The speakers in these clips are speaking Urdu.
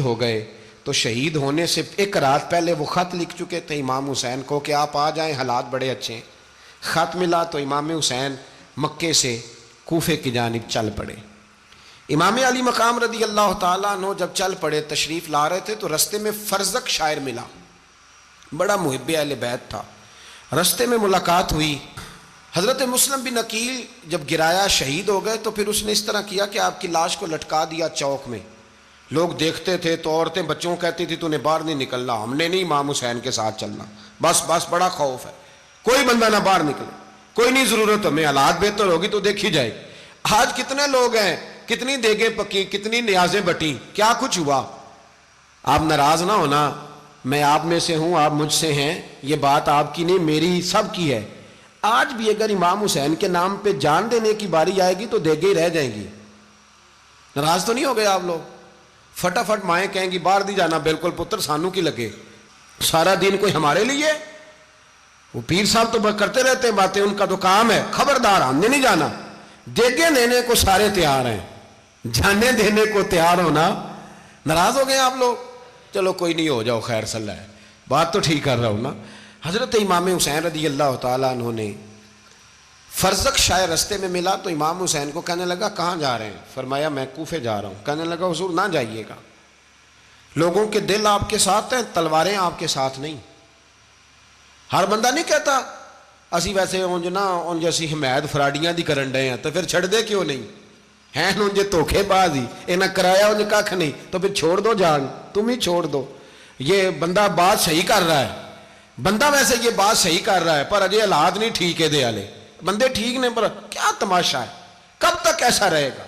ہو گئے تو شہید ہونے سے ایک رات پہلے وہ خط لکھ چکے تھے امام حسین کو کہ آپ آ جائیں، حالات بڑے اچھے ہیں۔ خط ملا تو امام حسین مکے سے کوفے کی جانب چل پڑے۔ امام علی مقام رضی اللہ تعالیٰ عنہ جب چل پڑے، تشریف لا رہے تھے تو رستے میں فرزق شاعر ملا، بڑا محب اہل بیت تھا۔ رستے میں ملاقات ہوئی، حضرت مسلم بن عقیل جب گرایا شہید ہو گئے تو پھر اس نے اس طرح کیا کہ آپ کی لاش کو لٹکا دیا چوک میں۔ لوگ دیکھتے تھے تو عورتیں بچوں کہتی تھی تو نے باہر نہیں نکلنا، ہم نے نہیں امام حسین کے ساتھ چلنا، بس بڑا خوف ہے، کوئی بندہ نہ باہر نکلے، کوئی نہیں ضرورت، ہمیں حالات بہتر ہوگی تو دیکھی جائے۔ آج کتنے لوگ ہیں، کتنی دیگیں پکی، کتنی نیازیں بٹی، کیا کچھ ہوا؟ آپ ناراض نہ ہونا، میں آپ میں سے ہوں، آپ مجھ سے ہیں، یہ بات آپ کی نہیں میری سب کی ہے۔ آج بھی اگر امام حسین کے نام پہ جان دینے کی باری آئے گی تو دیگیں رہ جائیں گی۔ ناراض تو نہیں ہو گئے آپ لوگ؟ فٹافٹ مائیں کہیں گی باہر نہیں جانا، بالکل پتر سانو کی لگے، سارا دن کوئی ہمارے لیے؟ وہ پیر صاحب تو کرتے رہتے ہیں باتیں، ان کا تو کام ہے، خبردار ہم نے نہیں جانا۔ دیگیں دینے کو سارے تیار ہیں، جانے دینے کو تیار ہونا۔ ناراض ہو گئے آپ لوگ؟ چلو کوئی نہیں، ہو جاؤ، خیر صلی اللہ ہے، بات تو ٹھیک کر رہا ہوں نا۔ حضرت امام حسین رضی اللہ تعالیٰ عنہ نے فرزق شاعر رستے میں ملا تو امام حسین کو کہنے لگا کہاں جا رہے ہیں؟ فرمایا میں کوفے جا رہا ہوں۔ کہنے لگا حضور نہ جائیے گا، لوگوں کے دل آپ کے ساتھ ہیں، تلواریں آپ کے ساتھ نہیں۔ ہر بندہ نہیں کہتا اسی ویسے ان جیسی حمایت فراڈیاں دی کرن ڈے ہیں تو پھر چھڑ دے کیوں نہیں ہیں؟ ان جے دھوکھے باز ہی انہیں کرایا انہیں کھ نہیں تو پھر چھوڑ دو، جان تم ہی چھوڑ دو۔ یہ بندہ بات صحیح کر رہا ہے، بندہ ویسے یہ بات صحیح کر رہا ہے پر اجے حالات نہیں ٹھیک ہے، دے والے بندے ٹھیک نہیں، پر کیا تماشا ہے؟ کب تک ایسا رہے گا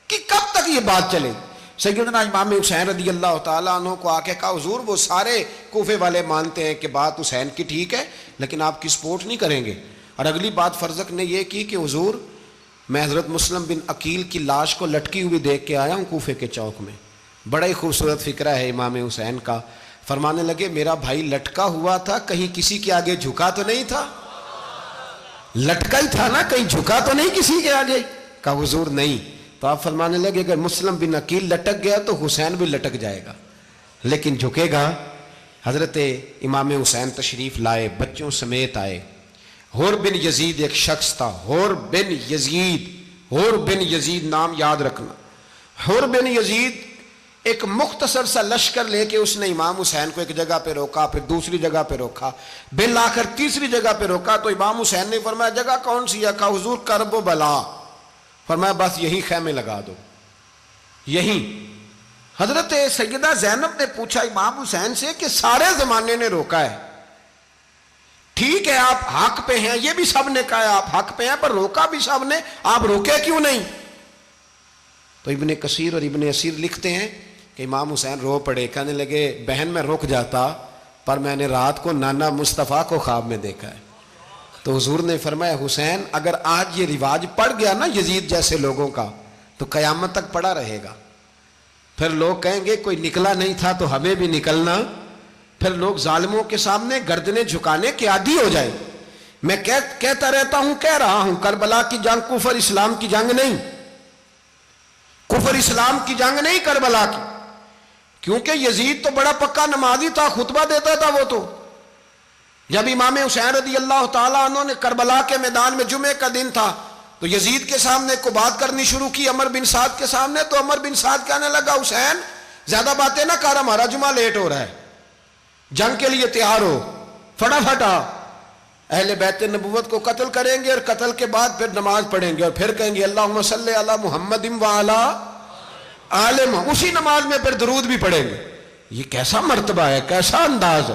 کہ کب تک یہ بات چلے؟ سیدنا امام حسین رضی اللہ تعالیٰ عنہ کو آ کے کہا حضور وہ سارے کوفے والے مانتے ہیں کہ بات حسین کی ٹھیک ہے لیکن آپ کی سپورٹ نہیں کریں گے۔ اور اگلی بات فرزق نے یہ کی کہ حضور میں حضرت مسلم بن عقیل کی لاش کو لٹکی ہوئی دیکھ کے آیا ہوں کوفے کے چوک میں، بڑا ہی خوبصورت فکرہ ہے امام حسین کا۔ فرمانے لگے میرا بھائی لٹکا ہوا تھا، کہیں کسی کے آگے جھکا تو نہیں تھا؟ لٹکا ہی تھا نا، کہیں جھکا تو نہیں کسی کے آگے؟ کہا حضور نہیں۔ تو آپ فرمانے لگے اگر مسلم بن عقیل لٹک گیا تو حسین بھی لٹک جائے گا، لیکن جھکے گا۔ حضرت امام حسین تشریف لائے، بچوں سمیت آئے۔ حور بن یزید ایک شخص تھا، حور بن یزید نام یاد رکھنا۔ حور بن یزید ایک مختصر سا لشکر لے کے اس نے امام حسین کو ایک جگہ پہ روکا، پھر دوسری جگہ پہ روکا، بالآخر تیسری جگہ پہ روکا تو امام حسین نے فرمایا جگہ کون سی ہے؟ کہا حضور کرب و بلا۔ فرمایا بس یہی خیمے لگا دو، یہی۔ حضرت سیدہ زینب نے پوچھا امام حسین سے کہ سارے زمانے نے روکا ہے، ٹھیک ہے آپ حق پہ ہیں، یہ بھی سب نے کہا ہے آپ حق پہ ہیں، پر روکا بھی سب نے، آپ روکے کیوں نہیں؟ تو ابن کثیر اور ابن اسیر لکھتے ہیں کہ امام حسین رو پڑے، کہنے لگے بہن میں رک جاتا پر میں نے رات کو نانا مصطفیٰ کو خواب میں دیکھا ہے۔ تو حضور نے فرمایا حسین اگر آج یہ رواج پڑ گیا نا یزید جیسے لوگوں کا تو قیامت تک پڑا رہے گا، پھر لوگ کہیں گے کوئی نکلا نہیں تھا تو ہمیں بھی نکلنا، پھر لوگ ظالموں کے سامنے گردنیں جھکانے کے عادی ہو جائے۔ میں کہتا رہتا ہوں، کہہ رہا ہوں، کربلا کی جنگ کفر اسلام کی جنگ نہیں، کفر اسلام کی جنگ نہیں کربلا کی، کیونکہ یزید تو بڑا پکا نمازی تھا، خطبہ دیتا تھا۔ وہ تو جب امام حسین رضی اللہ تعالیٰ عنہ نے کربلا کے میدان میں جمعے کا دن تھا تو یزید کے سامنے کو بات کرنی شروع کی، عمر بن سعد کے سامنے، تو عمر بن سعد کہنے لگا حسین زیادہ باتیں نہ کر، ہمارا جمعہ لیٹ ہو رہا ہے، جنگ کے لیے تیار ہو، فٹافٹ آ۔ اہل بیت نبوت کو قتل کریں گے اور قتل کے بعد پھر نماز پڑھیں گے اور پھر کہیں گے اللہم صلی علی محمد وعلی آل محمد، اسی نماز میں پھر درود بھی پڑھیں گے۔ یہ کیسا مرتبہ ہے، کیسا انداز ہے،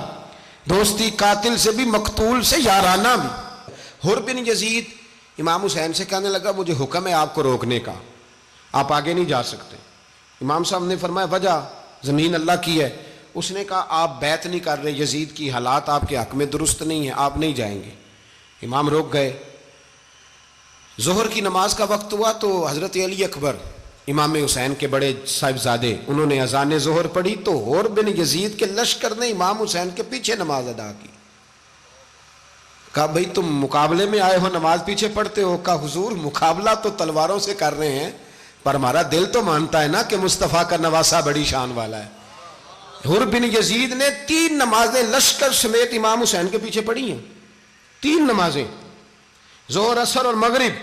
دوستی قاتل سے بھی مقتول سے یارانہ بھی۔ حور بن یزید امام حسین سے کہنے لگا مجھے حکم ہے آپ کو روکنے کا، آپ آگے نہیں جا سکتے۔ امام صاحب نے فرمایا وجہ؟ زمین اللہ کی ہے۔ اس نے کہا آپ بیعت نہیں کر رہے، یزید کی حالات آپ کے حق میں درست نہیں ہیں، آپ نہیں جائیں گے۔ امام روک گئے۔ ظہر کی نماز کا وقت ہوا تو حضرت علی اکبر امام حسین کے بڑے صاحبزادے انہوں نے اذان ظہر پڑھی تو حور بن یزید کے لشکر نے امام حسین کے پیچھے نماز ادا کی۔ کہا بھئی تم مقابلے میں آئے ہو نماز پیچھے پڑھتے ہو؟ کہا حضور مقابلہ تو تلواروں سے کر رہے ہیں پر ہمارا دل تو مانتا ہے نا کہ مصطفیٰ کا نواسہ بڑی شان والا ہے۔ حر بن یزید نے 3 نمازیں لشکر سمیت امام حسین کے پیچھے پڑھی ہیں، 3 نمازیں، ظہر اثر اور مغرب۔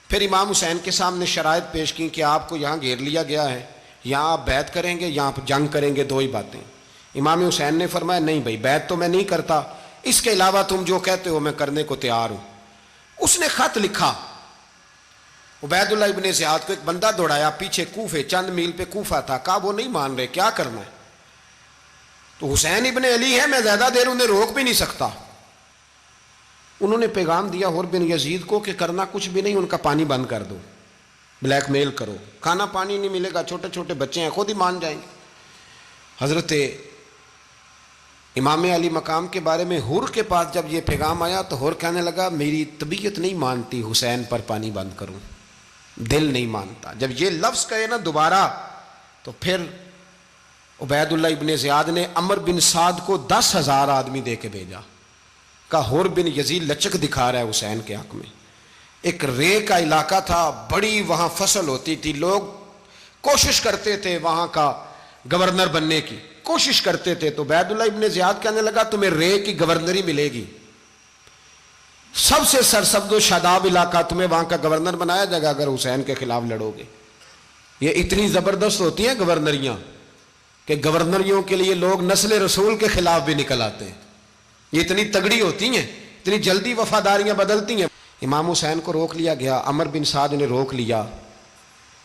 پھر امام حسین کے سامنے شرائط پیش کی کہ آپ کو یہاں گھیر لیا گیا ہے، یہاں آپ بیعت کریں گے، یہاں آپ جنگ کریں گے، 2 ہی باتیں۔ امام حسین نے فرمایا نہیں بھائی، بیعت تو میں نہیں کرتا، اس کے علاوہ تم جو کہتے ہو میں کرنے کو تیار ہوں۔ اس نے خط لکھا، عبید اللہ ابن زیاد کو ایک بندہ دوڑایا پیچھے، کوفے چند میل پہ کوفہ تھا، کہا وہ نہیں مان رہے، کیا کرنا ہے؟ تو حسین ابن علی ہے، میں زیادہ دیر انہیں روک بھی نہیں سکتا۔ انہوں نے پیغام دیا حر بن یزید کو کہ کرنا کچھ بھی نہیں، ان کا پانی بند کر دو، بلیک میل کرو، کھانا پانی نہیں ملے گا، چھوٹے چھوٹے بچے ہیں، خود ہی مان جائیں گے۔ حضرت امام علی مقام کے بارے میں حر کے پاس جب یہ پیغام آیا تو حر کہنے لگا میری طبیعت نہیں مانتی حسین پر پانی بند کروں، دل نہیں مانتا۔ جب یہ لفظ کہے نا دوبارہ تو پھر عبید اللہ ابن زیاد نے عمر بن سعد کو 10,000 آدمی دے کے بھیجا، کہا حر بن یزید لچک دکھا رہا ہے حسین کے حق میں۔ ایک رے کا علاقہ تھا، بڑی وہاں فصل ہوتی تھی، لوگ کوشش کرتے تھے وہاں کا گورنر بننے کی، کوشش کرتے تھے۔ تو عبید اللہ ابن زیاد کہنے لگا تمہیں رے کی گورنری ملے گی، سب سے سرسبز و شاداب علاقہ، تمہیں وہاں کا گورنر بنایا جائے گا اگر حسین کے خلاف لڑو گے۔ یہ اتنی زبردست ہوتی ہیں گورنریاں کہ گورنریوں کے لیے لوگ نسل رسول کے خلاف بھی نکل آتے ہیں، یہ اتنی تگڑی ہوتی ہیں، اتنی جلدی وفاداریاں بدلتی ہیں۔ امام حسین کو روک لیا گیا، عمر بن سعد نے روک لیا۔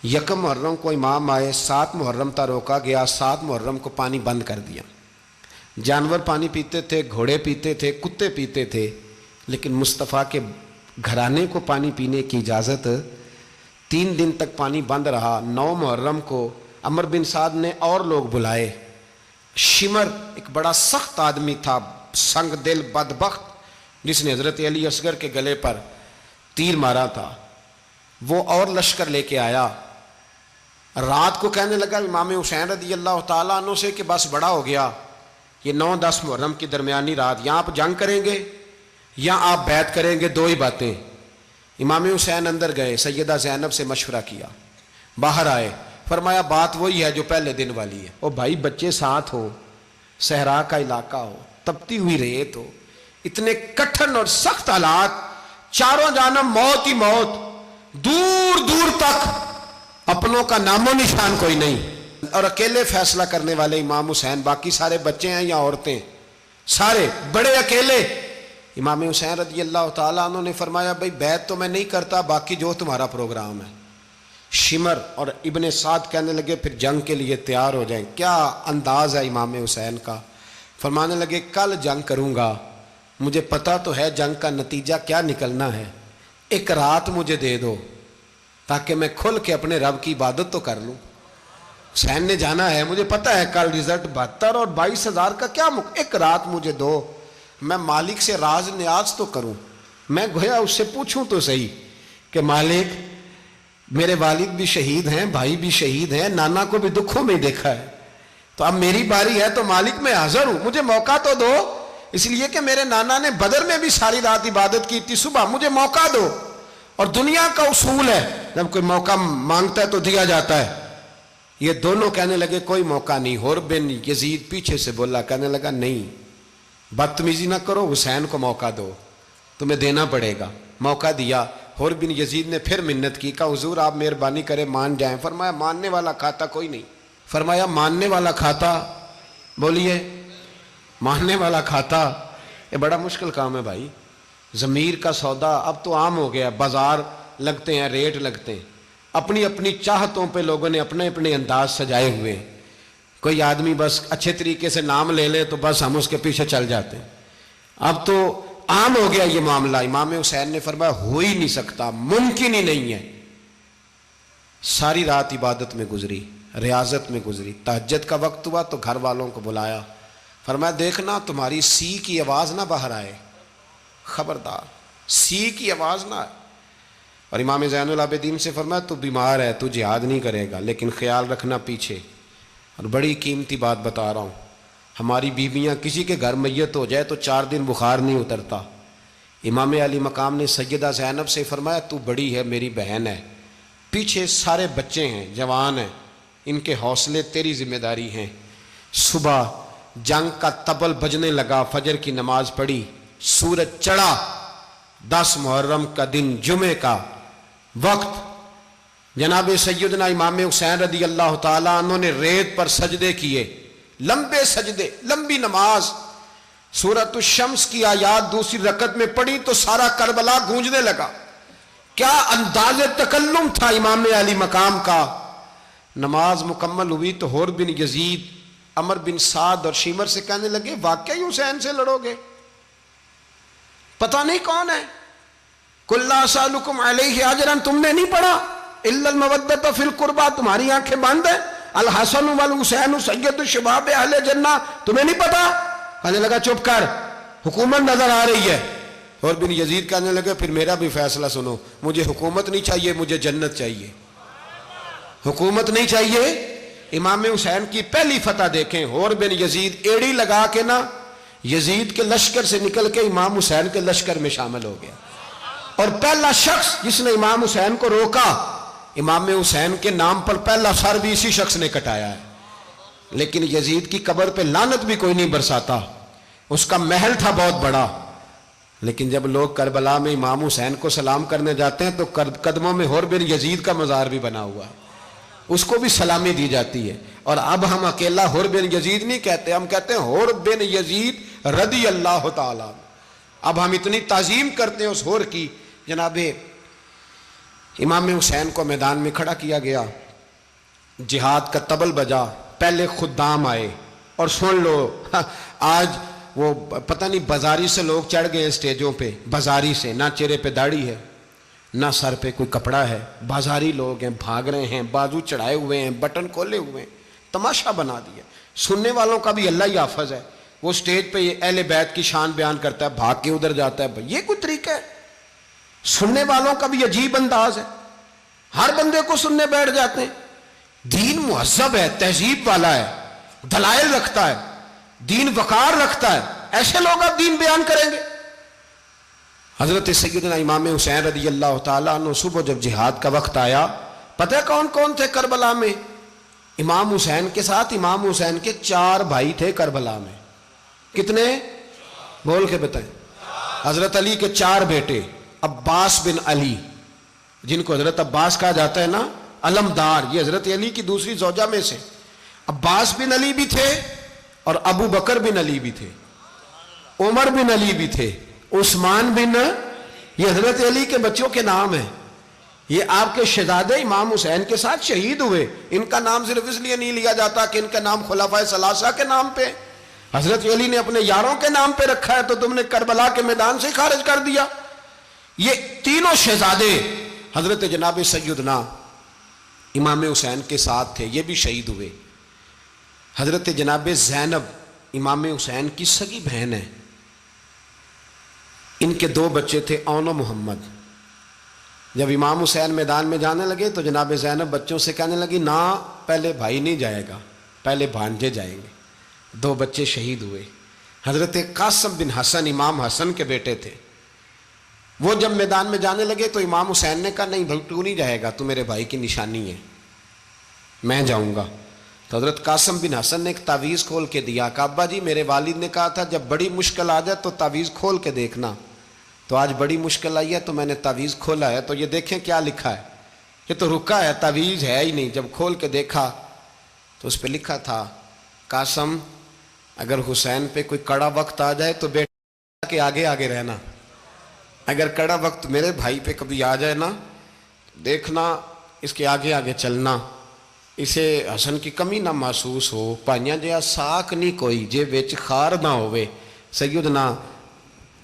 1 محرم کو امام آئے، 7 محرم تا روکا گیا، 7 محرم کو پانی بند کر دیا۔ جانور پانی پیتے تھے، گھوڑے پیتے تھے، کتے پیتے تھے، لیکن مصطفیٰ کے گھرانے کو پانی پینے کی اجازت 3 دن تک پانی بند رہا۔ 9 محرم کو عمر بن سعد نے اور لوگ بلائے۔ شمر ایک بڑا سخت آدمی تھا، سنگ دل بدبخت، جس نے حضرت علی اصغر کے گلے پر تیر مارا تھا، وہ اور لشکر لے کے آیا۔ رات کو کہنے لگا امام حسین رضی اللہ تعالیٰ عنہ سے کہ بس بڑا ہو گیا، یہ 9-10 محرم کی درمیانی رات، یہاں آپ جنگ کریں گے یا آپ بیعت کریں گے، 2 ہی باتیں۔ امام حسین اندر گئے، سیدہ زینب سے مشورہ کیا، باہر آئے، فرمایا بات وہی ہے جو پہلے دن والی ہے۔ او بھائی بچے ساتھ ہو، صحرا کا علاقہ ہو، تپتی ہوئی ریت ہو، اتنے کٹھن اور سخت حالات، چاروں جانب موت ہی موت، دور دور تک اپنوں کا نام و نشان کوئی نہیں، اور اکیلے فیصلہ کرنے والے امام حسین، باقی سارے بچے ہیں یا عورتیں، سارے بڑے اکیلے۔ امام حسین رضی اللہ تعالیٰ عنہ نے فرمایا بھائی بیعت تو میں نہیں کرتا، باقی جو تمہارا پروگرام ہے۔ شمر اور ابن سعد کہنے لگے پھر جنگ کے لیے تیار ہو جائیں۔ کیا انداز ہے امام حسین کا، فرمانے لگے کل جنگ کروں گا، مجھے پتا تو ہے جنگ کا نتیجہ کیا نکلنا ہے، 1 رات مجھے دے دو تاکہ میں کھل کے اپنے رب کی عبادت تو کر لوں۔ حسین نے جانا ہے، مجھے پتا ہے کل رزلٹ 72 اور 22,000 کا کیا 1 رات مجھے دو، میں مالک سے راز نیاز تو کروں، میں گویا اس سے پوچھوں تو صحیح کہ مالک میرے والد بھی شہید ہیں، بھائی بھی شہید ہیں، نانا کو بھی دکھوں میں دیکھا ہے، تو اب میری باری ہے تو مالک میں حاضر ہوں، مجھے موقع تو دو، اس لیے کہ میرے نانا نے بدر میں بھی ساری رات عبادت کی تھی، صبح مجھے موقع دو۔ اور دنیا کا اصول ہے جب کوئی موقع مانگتا ہے تو دیا جاتا ہے۔ یہ دونوں کہنے لگے کوئی موقع نہیں۔ حر بن یزید پیچھے سے بولا، کہنے لگا نہیں بدتمیزی نہ کرو، حسین کو موقع دو، تمہیں دینا پڑے گا۔ موقع دیا۔ حر بن یزید نے پھر منت کی، کہا حضور آپ مہربانی کریں مان جائیں۔ فرمایا ماننے والا کھاتا کوئی نہیں۔ فرمایا ماننے والا کھاتا، بولیے ماننے والا کھاتا، یہ بڑا مشکل کام ہے بھائی۔ ضمیر کا سودا اب تو عام ہو گیا، بازار لگتے ہیں، ریٹ لگتے ہیں، اپنی اپنی چاہتوں پہ لوگوں نے اپنے اپنے انداز سجائے ہوئے ہیں۔ کوئی آدمی بس اچھے طریقے سے نام لے لے تو بس ہم اس کے پیچھے چل جاتے ہیں۔ اب تو عام ہو گیا یہ معاملہ۔ امام حسین نے فرمایا ہو ہی نہیں سکتا، ممکن ہی نہیں ہے۔ ساری رات عبادت میں گزری، ریاضت میں گزری۔ تہجد کا وقت ہوا تو گھر والوں کو بلایا، فرمایا دیکھنا تمہاری سی کی آواز نہ باہر آئے، خبردار سی کی آواز نہ آئے۔ اور امام زین العابدین سے فرمایا تو بیمار ہے، تو جہاد نہیں کرے گا، لیکن خیال رکھنا پیچھے۔ اور بڑی قیمتی بات بتا رہا ہوں، ہماری بیویاں کسی کے گھر میت ہو جائے تو 4 دن بخار نہیں اترتا۔ امام علی مقام نے سیدہ زینب سے فرمایا تو بڑی ہے، میری بہن ہے، پیچھے سارے بچے ہیں، جوان ہیں، ان کے حوصلے تیری ذمہ داری ہیں، صبح جنگ کا طبل بجنے لگا، فجر کی نماز پڑھی، سورج چڑھا، 10 محرم کا دن جمعے کا وقت، جناب سیدنا امام حسین رضی اللہ تعالیٰ عنہ نے ریت پر سجدے کیے، لمبے سجدے، لمبی نماز، سورۃ الشمس کی آیات دوسری رکعت میں پڑھی تو سارا کربلا گونجنے لگا۔ کیا انداز تکلم تھا امام علی مقام کا۔ نماز مکمل ہوئی تو حور بن یزید، عمر بن سعد اور شیمر سے کہنے لگے واقعی حسین سے لڑو گے؟ پتہ نہیں کون ہے۔ قل لا اسألکم علیہ اجرا، تم نے نہیں پڑھا؟ الا المودۃ فی القربى، تمہاری آنکھیں بند ہیں۔ الحسن والحسین سید الشباب اہل جنہ، تمہیں نہیں پتا؟ کہنے لگا چپ کر، حکومت نظر آ رہی ہے۔ اور بن یزید کہنے لگے پھر میرا بھی فیصلہ سنو، مجھے حکومت نہیں چاہیے، مجھے جنت چاہیے۔ حکومت نہیں چاہیے۔ امام حسین کی پہلی فتح دیکھیں، اور بن یزید ایڑی لگا کے نا یزید کے لشکر سے نکل کے امام حسین کے لشکر میں شامل ہو گیا، اور پہلا شخص جس نے امام حسین کو روکا، امام حسین کے نام پر پہلا سر بھی اسی شخص نے کٹایا ہے۔ لیکن یزید کی قبر پہ لعنت بھی کوئی نہیں برساتا، اس کا محل تھا بہت بڑا، لیکن جب لوگ کربلا میں امام حسین کو سلام کرنے جاتے ہیں تو قدموں میں حور بن یزید کا مزار بھی بنا ہوا ہے، اس کو بھی سلامی دی جاتی ہے۔ اور اب ہم اکیلا حور بن یزید نہیں کہتے، ہم کہتے ہیں حور بن یزید رضی اللہ تعالیٰ۔ اب ہم اتنی تعظیم کرتے ہیں اس حور کی۔ جناب امام حسین کو میدان میں کھڑا کیا گیا، جہاد کا طبل بجا، پہلے خدام آئے، اور سن لو آج وہ پتہ نہیں بازاری سے لوگ چڑھ گئے اسٹیجوں پہ، بازاری سے، نہ چہرے پہ داڑھی ہے، نہ سر پہ کوئی کپڑا ہے، بازاری لوگ ہیں، بھاگ رہے ہیں، بازو چڑھائے ہوئے ہیں، بٹن کھولے ہوئے ہیں، تماشا بنا دیا۔ سننے والوں کا بھی اللہ ہی حافظ ہے، وہ سٹیج پہ یہ اہل بیت کی شان بیان کرتا ہے، بھاگ کے ادھر جاتا ہے، یہ کوئی طریقہ ہے؟ سننے والوں کا بھی عجیب انداز ہے، ہر بندے کو سننے بیٹھ جاتے ہیں۔ دین مہذب ہے، تہذیب والا ہے، دلائل رکھتا ہے، دین وقار رکھتا ہے، ایسے لوگ اب دین بیان کریں گے؟ حضرت سیدنا امام حسین رضی اللہ تعالیٰ عنہ صبح جب جہاد کا وقت آیا، پتہ ہے کون کون تھے کربلا میں؟ امام حسین کے ساتھ امام حسین کے 4 بھائی تھے کربلا میں۔ کتنے؟ بول کے بتائیں۔ حضرت علی کے 4 بیٹے، عباس بن علی، جن کو حضرت عباس کہا جاتا ہے نا، علمدار، یہ حضرت علی کی دوسری زوجہ میں سے عباس بن علی بھی تھے، اور ابو بکر بن علی بھی تھے، عمر بن علی بھی تھے، عثمان بن، یہ حضرت علی کے بچوں کے نام ہیں۔ یہ آپ کے شہزادے امام حسین کے ساتھ شہید ہوئے، ان کا نام صرف اس لیے نہیں لیا جاتا کہ ان کا نام خلفائے ثلاثہ کے نام پہ، حضرت علی نے اپنے یاروں کے نام پہ رکھا ہے، تو تم نے کربلا کے میدان سے خارج کر دیا۔ یہ تینوں شہزادے حضرت جناب سیدنا امام حسین کے ساتھ تھے، یہ بھی شہید ہوئے۔ حضرت جناب زینب امام حسین کی سگی بہن ہے، ان کے 2 بچے تھے، اون و محمد۔ جب امام حسین میدان میں جانے لگے تو جناب زینب بچوں سے کہنے لگی نہ، پہلے بھائی نہیں جائے گا، پہلے بھانجے جائیں گے۔ 2 بچے شہید ہوئے۔ حضرت قاسم بن حسن امام حسن کے بیٹے تھے، وہ جب میدان میں جانے لگے تو امام حسین نے کہا نہیں بھائی تو نہیں جائے گا، تو میرے بھائی کی نشانی ہے، میں جاؤں گا۔ تو حضرت قاسم بن حسن نے ایک تعویذ کھول کے دیا کہ ابا جی میرے والد نے کہا تھا جب بڑی مشکل آ جائے تو تعویذ کھول کے دیکھنا، تو آج بڑی مشکل آئی ہے تو میں نے تعویذ کھولا ہے، تو یہ دیکھیں کیا لکھا ہے، یہ تو رکا ہے، تعویذ ہے ہی نہیں۔ جب کھول کے دیکھا تو اس پہ لکھا تھا قاسم اگر حسین پہ کوئی کڑا وقت آ جائے تو بیٹا کے آگے آگے رہنا، اگر کڑا وقت میرے بھائی پہ کبھی آ جائے نا، دیکھنا اس کے آگے آگے چلنا، اسے حسن کی کمی نہ محسوس ہو، پائیاں جہاں ساک نہیں کوئی جے وچ خار نہ ہوئے۔ سیدنا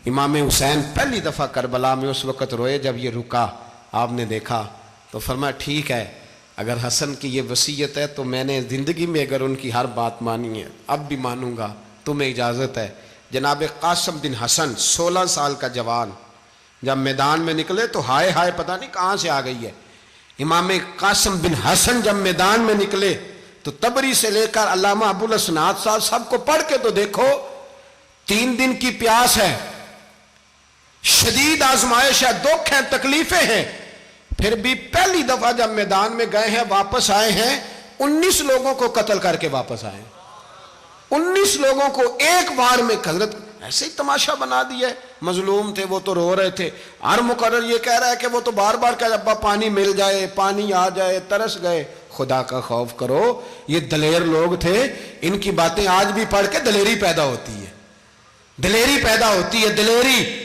امام حسین پہلی دفعہ کربلا میں اس وقت روئے جب یہ رکا، آپ نے دیکھا تو فرمایا ٹھیک ہے، اگر حسن کی یہ وصیت ہے تو میں نے زندگی میں اگر ان کی ہر بات مانی ہے اب بھی مانوں گا، تمہیں اجازت ہے۔ جناب قاسم بن حسن 16 سال کا جوان جب میدان میں نکلے تو ہائے ہائے پتہ نہیں کہاں سے آ گئی ہے۔ امام قاسم بن حسن جب میدان میں نکلے تو تبری سے لے کر علامہ ابو الاسناد صاحب سب کو پڑھ کے تو دیکھو، 3 دن کی پیاس ہے، شدید آزمائش ہے، دکھ ہیں، تکلیفیں ہیں، پھر بھی پہلی دفعہ جب میدان میں گئے ہیں واپس آئے ہیں 19 لوگوں کو قتل کر کے واپس آئے ہیں۔ 19 لوگوں کو ایک بار میں حضرت ایسے ہی تماشا بنا دیا ہے. مظلوم تھے وہ تو رو رہے تھے. ہر مقرر یہ کہہ رہا ہے کہ وہ تو بار بار کہ ابا پانی مل جائے, پانی آ جائے, ترس گئے. خدا کا خوف کرو, یہ دلیر لوگ تھے. ان کی باتیں آج بھی پڑھ کے دلیری پیدا ہوتی ہے, دلیری پیدا ہوتی ہے, دلیری.